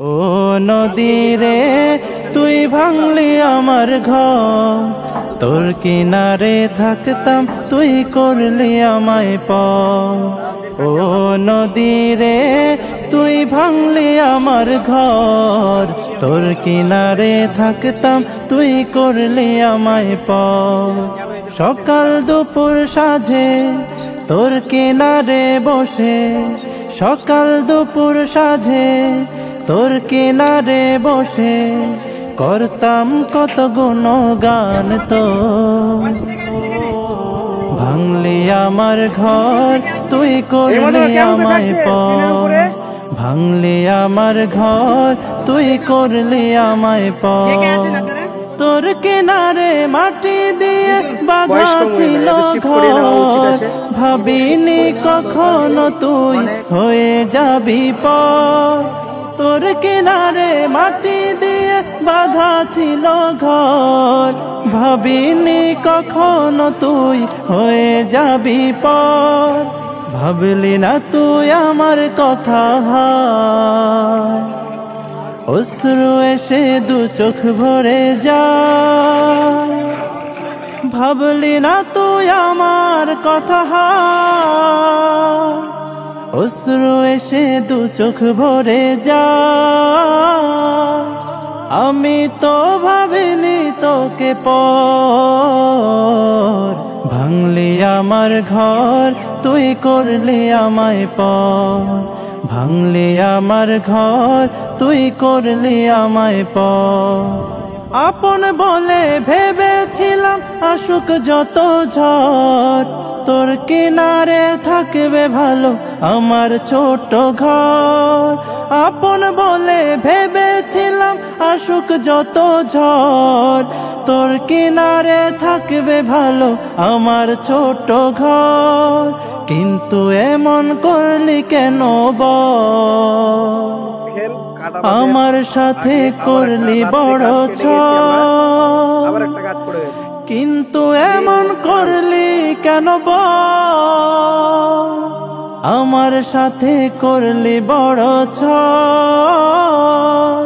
ও নদী রে তুই ভাঙলি আমার ঘর, তোর কিনারে থাকতাম তুই করলি আমায় পর। ও নদী রে তুই ভাঙলি আমার ঘর, তোর কিনারে থাকতাম তুই করলি আমায় পর। সকাল দুপুর সাঁঝে তোর কিনারে বসে, সকাল দুপুর সাঁঝে তোর কিনারে বসে করতাম কত গুণগান তো। ভাঙলি আমার ঘর তুই করলি আমায় পর, ভাঙলি আমার ঘর তুই করলি আমায় পর। তোর কিনারে মাটি দিয়ে বাঁধা ছিল ঘর, ভাবিনি কখনো তুই হয়ে যাবি পর। তোর কিনারে মাটি দিয়ে বাঁধা ছিল ঘর, ভাবিনি কখনো তুই হয়ে যাবি পর। ভাবলি না তুই আমার কথা, অশ্রু এসে দু চোখ ভরে যায়। ভাবলি না তুই আমার কথা, অশ্রু এসে দু চোখ ভরে যায়। আমি তো ভাবিনি তোকে পর, ভাঙলি আমার ঘর তুই করলি আমায় পর। ভাঙলি আমার ঘর তুই করলি আমায় পর। আপন বলে ভেবেছিলাম আসুক যত ঝড়, তোর কিনারে থাকবে ভালো আমার ছোট ঘর। আপন বলে ভেবেছিলাম আসুক যত ঝড়, তোর কিনারে থাকবে ভালো আমার ছোট ঘর। কিন্তু এমন করলি কেন বল, আমার সাথে করলি বড় ছল। কিন্তু এমন করলি কেন বল, আমার সাথে করলি বড় ছল।